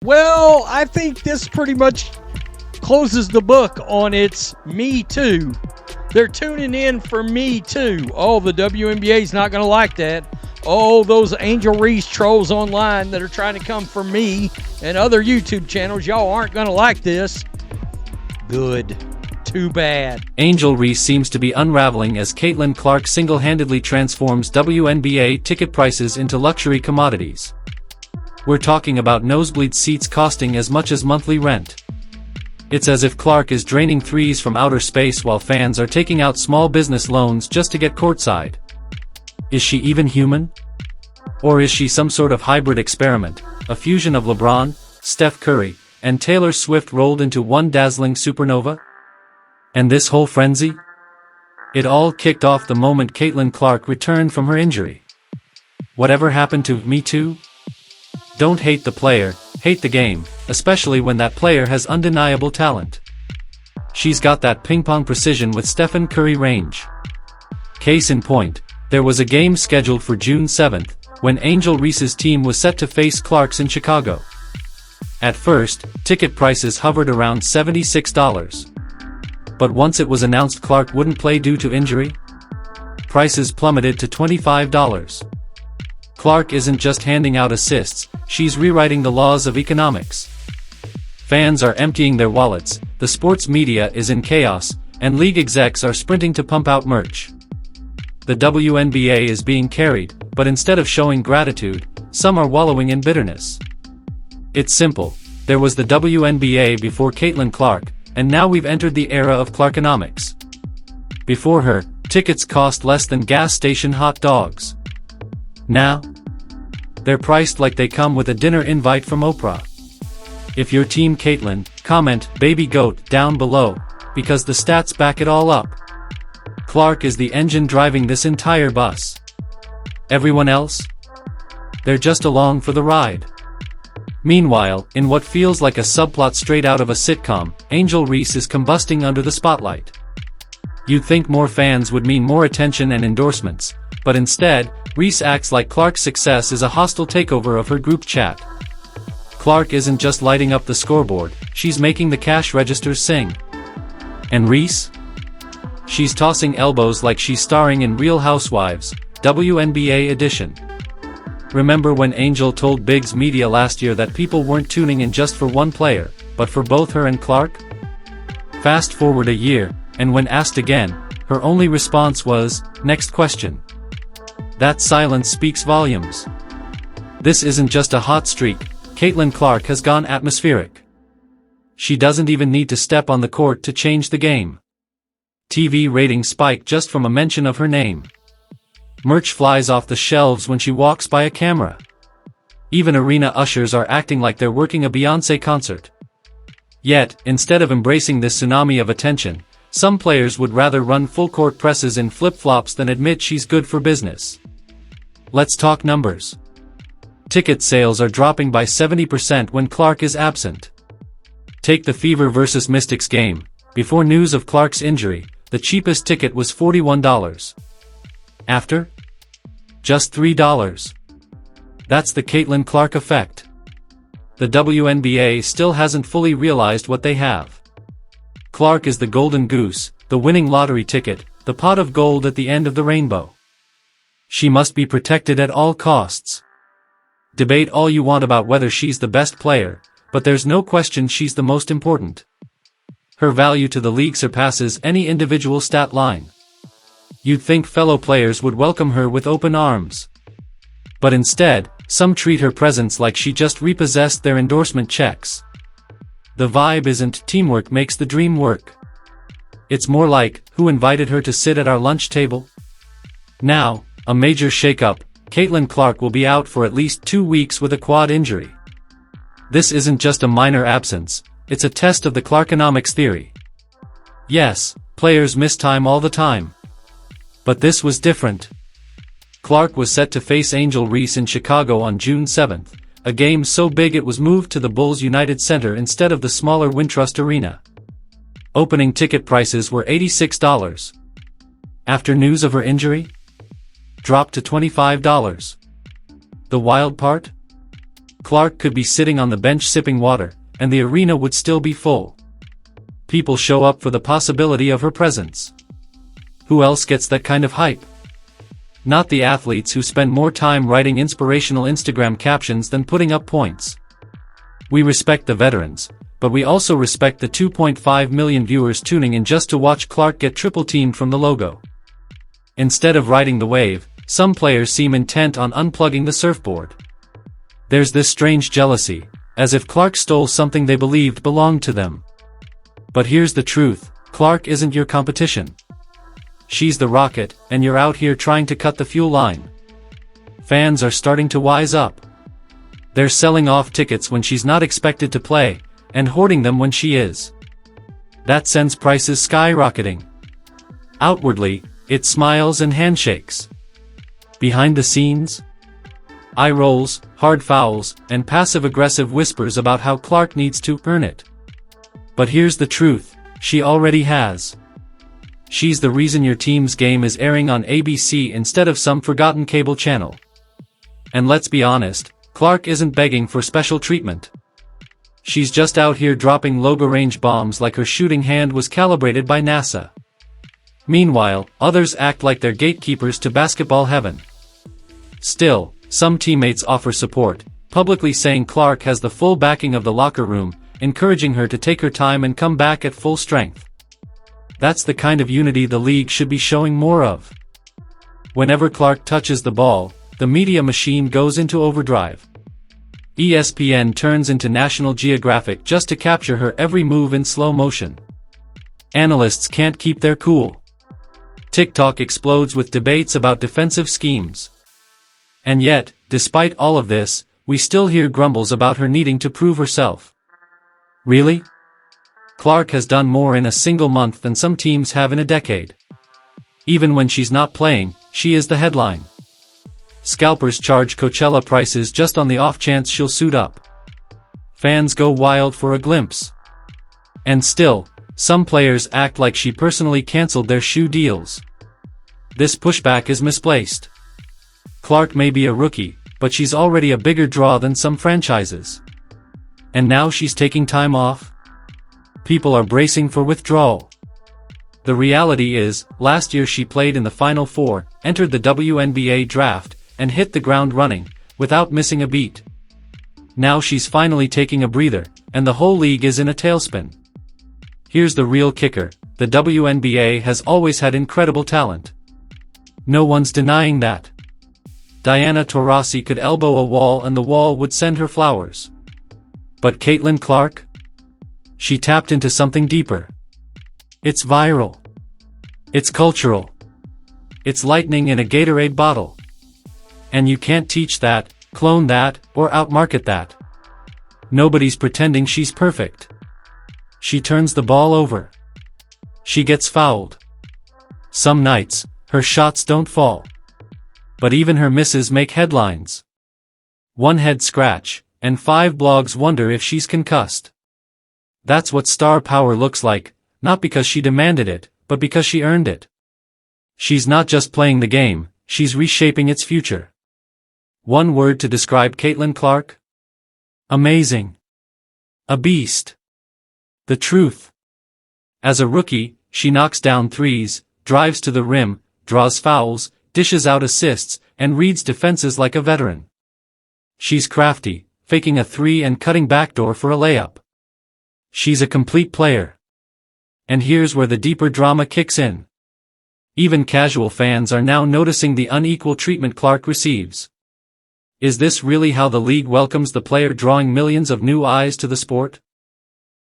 Well, I think this pretty much closes the book on its Me Too. They're tuning in for Me Too. Oh, the WNBA's not going to like that. Oh, those Angel Reese trolls online that are trying to come for me and other YouTube channels, y'all aren't going to like this. Good. Too bad. Angel Reese seems to be unraveling as Caitlin Clark single-handedly transforms WNBA ticket prices into luxury commodities. We're talking about nosebleed seats costing as much as monthly rent. It's as if Clark is draining threes from outer space while fans are taking out small business loans just to get courtside. Is she even human? Or is she some sort of hybrid experiment, a fusion of LeBron, Steph Curry, and Taylor Swift rolled into one dazzling supernova? And this whole frenzy? It all kicked off the moment Caitlin Clark returned from her injury. Whatever happened to Me Too? Don't hate the player, hate the game, especially when that player has undeniable talent. She's got that ping-pong precision with Stephen Curry range. Case in point, there was a game scheduled for June 7th, when Angel Reese's team was set to face Clark's in Chicago. At first, ticket prices hovered around $76. But once it was announced Clark wouldn't play due to injury, prices plummeted to $25. Clark isn't just handing out assists, she's rewriting the laws of economics. Fans are emptying their wallets, the sports media is in chaos, and league execs are sprinting to pump out merch. The WNBA is being carried, but instead of showing gratitude, some are wallowing in bitterness. It's simple, there was the WNBA before Caitlin Clark, and now we've entered the era of Clarkonomics. Before her, tickets cost less than gas station hot dogs. Now, they're priced like they come with a dinner invite from Oprah. If you're Team Caitlin, comment "Baby Goat" down below, because the stats back it all up. Clark is the engine driving this entire bus. Everyone else? They're just along for the ride. Meanwhile, in what feels like a subplot straight out of a sitcom, Angel Reese is combusting under the spotlight. You'd think more fans would mean more attention and endorsements, but instead, Reese acts like Clark's success is a hostile takeover of her group chat. Clark isn't just lighting up the scoreboard, she's making the cash registers sing. And Reese? She's tossing elbows like she's starring in Real Housewives, WNBA edition. Remember when Angel told Biggs Media last year that people weren't tuning in just for one player, but for both her and Clark? Fast forward a year, and when asked again, her only response was, "Next question." That silence speaks volumes. This isn't just a hot streak, Caitlin Clark has gone atmospheric. She doesn't even need to step on the court to change the game. TV ratings spike just from a mention of her name. Merch flies off the shelves when she walks by a camera. Even arena ushers are acting like they're working a Beyoncé concert. Yet, instead of embracing this tsunami of attention, some players would rather run full-court presses in flip-flops than admit she's good for business. Let's talk numbers. Ticket sales are dropping by 70% when Clark is absent. Take the Fever vs Mystics game. Before news of Clark's injury, the cheapest ticket was $41. After? Just $3. That's the Caitlin Clark effect. The WNBA still hasn't fully realized what they have. Clark is the golden goose, the winning lottery ticket, the pot of gold at the end of the rainbow. She must be protected at all costs. Debate all you want about whether she's the best player, but there's no question she's the most important. Her value to the league surpasses any individual stat line. You'd think fellow players would welcome her with open arms. But instead, some treat her presence like she just repossessed their endorsement checks. The vibe isn't "teamwork makes the dream work." It's more like, "Who invited her to sit at our lunch table?" Now, a major shakeup, Caitlin Clark will be out for at least 2 weeks with a quad injury. This isn't just a minor absence, it's a test of the Clarkonomics theory. Yes, players miss time all the time. But this was different. Clark was set to face Angel Reese in Chicago on June 7th, a game so big it was moved to the Bulls United Center instead of the smaller Wintrust Arena. Opening ticket prices were $86. After news of her injury? Dropped to $25. The wild part? Clark could be sitting on the bench sipping water, and the arena would still be full. People show up for the possibility of her presence. Who else gets that kind of hype? Not the athletes who spend more time writing inspirational Instagram captions than putting up points. We respect the veterans, but we also respect the 2.5 million viewers tuning in just to watch Clark get triple-teamed from the logo. Instead of riding the wave, some players seem intent on unplugging the surfboard. There's this strange jealousy, as if Clark stole something they believed belonged to them. But here's the truth, Clark isn't your competition. She's the rocket, and you're out here trying to cut the fuel line. Fans are starting to wise up. They're selling off tickets when she's not expected to play, and hoarding them when she is. That sends prices skyrocketing. Outwardly, it's smiles and handshakes. Behind the scenes, eye rolls, hard fouls, and passive-aggressive whispers about how Clark needs to earn it. But here's the truth, she already has. She's the reason your team's game is airing on ABC instead of some forgotten cable channel. And let's be honest, Clark isn't begging for special treatment. She's just out here dropping logo-range bombs like her shooting hand was calibrated by NASA. Meanwhile, others act like they're gatekeepers to basketball heaven. Still, some teammates offer support, publicly saying Clark has the full backing of the locker room, encouraging her to take her time and come back at full strength. That's the kind of unity the league should be showing more of. Whenever Clark touches the ball, the media machine goes into overdrive. ESPN turns into National Geographic just to capture her every move in slow motion. Analysts can't keep their cool. TikTok explodes with debates about defensive schemes. And yet, despite all of this, we still hear grumbles about her needing to prove herself. Really? Clark has done more in a single month than some teams have in a decade. Even when she's not playing, she is the headline. Scalpers charge Coachella prices just on the off chance she'll suit up. Fans go wild for a glimpse. And still, some players act like she personally canceled their shoe deals. This pushback is misplaced. Clark may be a rookie, but she's already a bigger draw than some franchises. And now she's taking time off? People are bracing for withdrawal. The reality is, last year she played in the Final Four, entered the WNBA draft, and hit the ground running, without missing a beat. Now she's finally taking a breather, and the whole league is in a tailspin. Here's the real kicker, the WNBA has always had incredible talent. No one's denying that. Diana Taurasi could elbow a wall and the wall would send her flowers. But Caitlin Clark? She tapped into something deeper. It's viral. It's cultural. It's lightning in a Gatorade bottle. And you can't teach that, clone that, or outmarket that. Nobody's pretending she's perfect. She turns the ball over. She gets fouled. Some nights, her shots don't fall. But even her misses make headlines. One head scratch, and 5 blogs wonder if she's concussed. That's what star power looks like, not because she demanded it, but because she earned it. She's not just playing the game, she's reshaping its future. One word to describe Caitlin Clark? Amazing. A beast. The truth. As a rookie, she knocks down threes, drives to the rim, draws fouls, dishes out assists, and reads defenses like a veteran. She's crafty, faking a three and cutting backdoor for a layup. She's a complete player. And here's where the deeper drama kicks in. Even casual fans are now noticing the unequal treatment Clark receives. Is this really how the league welcomes the player drawing millions of new eyes to the sport?